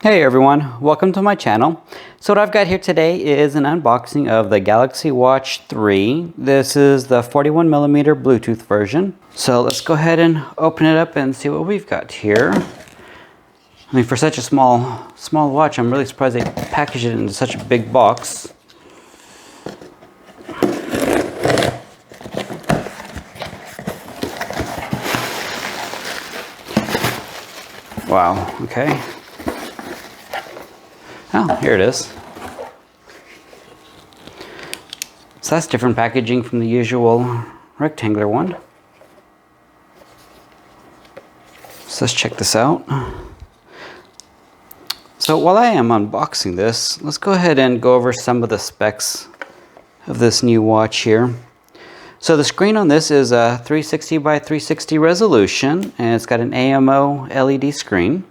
Hey everyone, welcome to my channel. So what I've got here today is an unboxing of the Galaxy Watch 3. This is the 41mm Bluetooth version. So let's go ahead and open it up and see what we've got here. I mean, for such a small watch, I'm really surprised they packaged it into such a big box. Wow, okay. Oh, here it is. So that's different packaging from the usual rectangular one. So let's check this out. So while I am unboxing this, let's go ahead and go over some of the specs of this new watch here. So the screen on this is a 360 by 360 resolution, and it's got an AMO LED screen.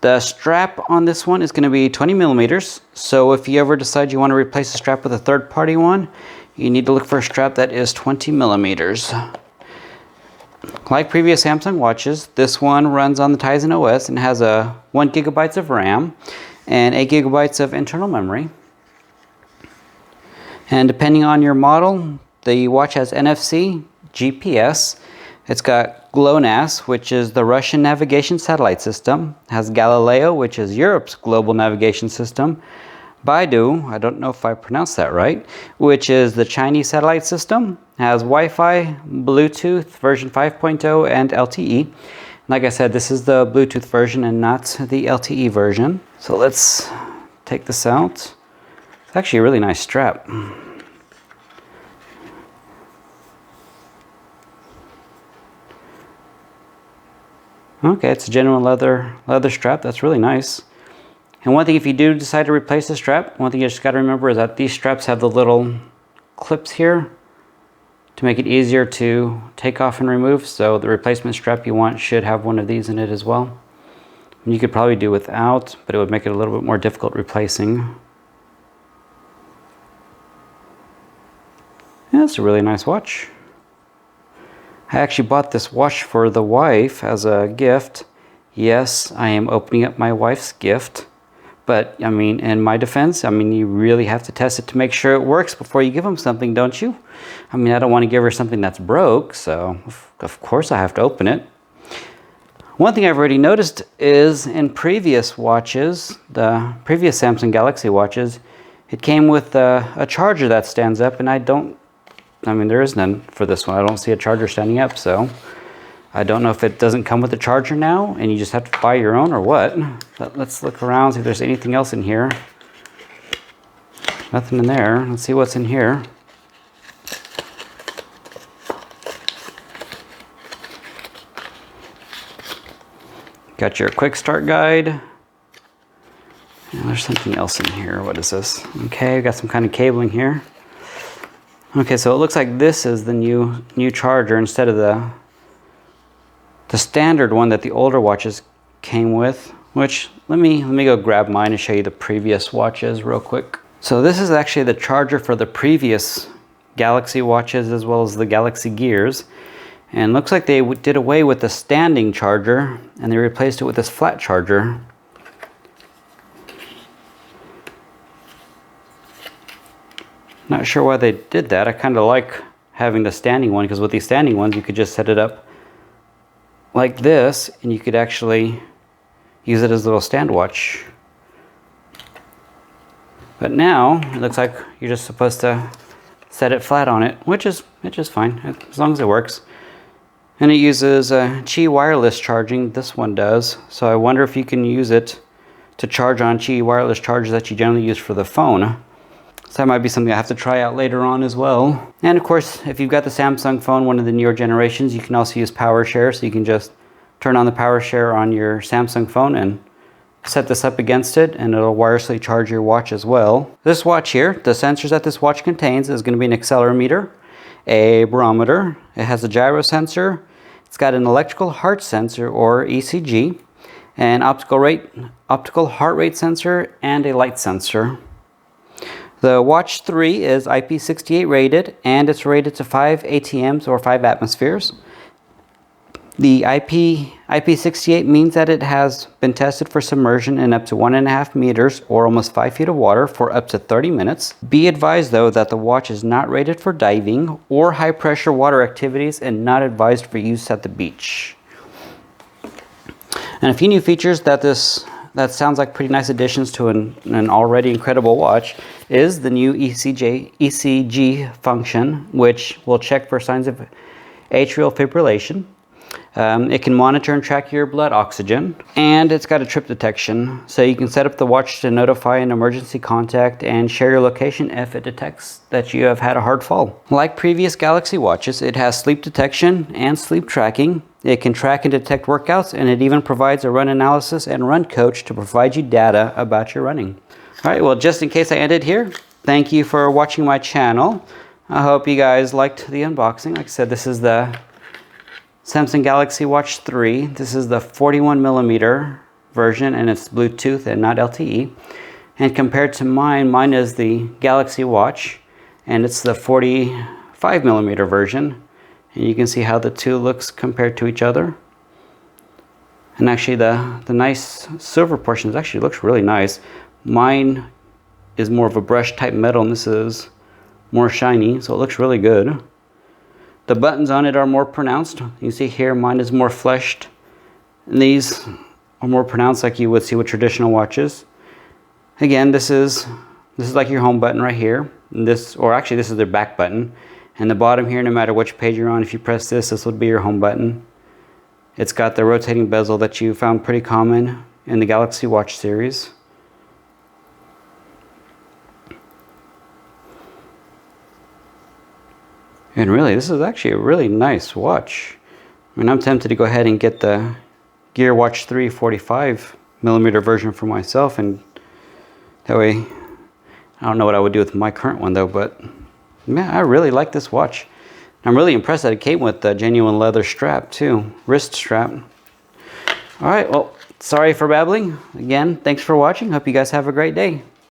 The strap on this one is going to be 20 millimeters. So if you ever decide you want to replace the strap with a third-party one, you need to look for a strap that is 20 millimeters. Like previous Samsung watches, this one runs on the Tizen OS and has a 1 GB of RAM and 8 GB of internal memory. And depending on your model, the watch has NFC, GPS. It's got GLONASS, which is the Russian navigation satellite system. It has Galileo, which is Europe's global navigation system. Baidu, I don't know if I pronounced that right, which is the Chinese satellite system. It has Wi-Fi, Bluetooth version 5.0, and LTE. Like I said, this is the Bluetooth version and not the LTE version. So let's take this out. It's actually a really nice strap. Okay, it's a genuine leather strap. That's really nice. And one thing, if you do decide to replace the strap, one thing you just got to remember is that these straps have the little clips here to make it easier to take off and remove. So the replacement strap you want should have one of these in it as well. And you could probably do without, but it would make it a little bit more difficult replacing. Yeah, it's a really nice watch. I actually bought this watch for the wife as a gift. Yes, I am opening up my wife's gift. But, I mean, in my defense, I mean, you really have to test it to make sure it works before you give them something, don't you? I mean, I don't want to give her something that's broke, so of course I have to open it. One thing I've already noticed is in previous watches, the previous Samsung Galaxy watches, it came with a charger that stands up, and I mean, there is none for this one. I don't see a charger standing up, so I don't know if it doesn't come with a charger now and you just have to buy your own or what. But let's look around, see if there's anything else in here. Nothing in there. Let's see what's in here. Got your quick start guide. And there's something else in here. What is this? Okay, got some kind of cabling here. Okay, so it looks like this is the new charger instead of the standard one that the older watches came with, which let me go grab mine and show you the previous watches real quick. So this is actually the charger for the previous Galaxy watches as well as the Galaxy Gears. And looks like they did away with the standing charger and they replaced it with this flat charger. Not sure why they did that. I kind of like having the standing one because with these standing ones you could just set it up like this and you could actually use it as a little stand watch. But now it looks like you're just supposed to set it flat on it, which is fine as long as it works. And it uses Qi wireless charging. This one does. So I wonder if you can use it to charge on Qi wireless chargers that you generally use for the phone. So that might be something I have to try out later on as well. And of course, if you've got the Samsung phone, one of the newer generations, you can also use power share. So you can just turn on the power share on your Samsung phone and set this up against it and it'll wirelessly charge your watch as well. This watch here, the sensors that this watch contains is going to be an accelerometer, a barometer, it has a gyro sensor, it's got an electrical heart sensor or ECG, an optical heart rate sensor, and a light sensor. The Watch 3 is IP68 rated and it's rated to 5 ATMs or 5 atmospheres. The IP68 means that it has been tested for submersion in up to 1.5 meters or almost 5 feet of water for up to 30 minutes. Be advised though that the watch is not rated for diving or high pressure water activities and not advised for use at the beach. And a few new features that sounds like pretty nice additions to an already incredible watch is the new ECG function, which will check for signs of atrial fibrillation. It can monitor and track your blood oxygen, and it's got a trip detection, so you can set up the watch to notify an emergency contact and share your location if it detects that you have had a hard fall. Like previous Galaxy watches, it has sleep detection and sleep tracking. It can track and detect workouts, and it even provides a run analysis and run coach to provide you data about your running. Alright, well, just in case I ended here, thank you for watching my channel. I hope you guys liked the unboxing. Like I said, this is the Samsung Galaxy Watch 3. This is the 41mm version, and it's Bluetooth and not LTE. And compared to mine is the Galaxy Watch, and it's the 45mm version. And you can see how the two looks compared to each other. And actually the nice silver portion actually looks really nice. Mine is more of a brush type metal, and this is more shiny, so it looks really good. The buttons on it are more pronounced. You see here, mine is more fleshed, and these are more pronounced like you would see with traditional watches. Again, this is like your home button right here. And this is their back button. And the bottom here, no matter which page you're on, if you press this would be your home button. It's got the rotating bezel that you found pretty common in the Galaxy Watch series. And really, this is actually a really nice watch. I mean, I'm tempted to go ahead and get the Gear Watch 3 45mm version for myself, and that way, I don't know what I would do with my current one though, but yeah, I really like this watch. I'm really impressed that it came with the genuine leather strap too, wrist strap. All right, well, sorry for babbling. Again, thanks for watching. Hope you guys have a great day.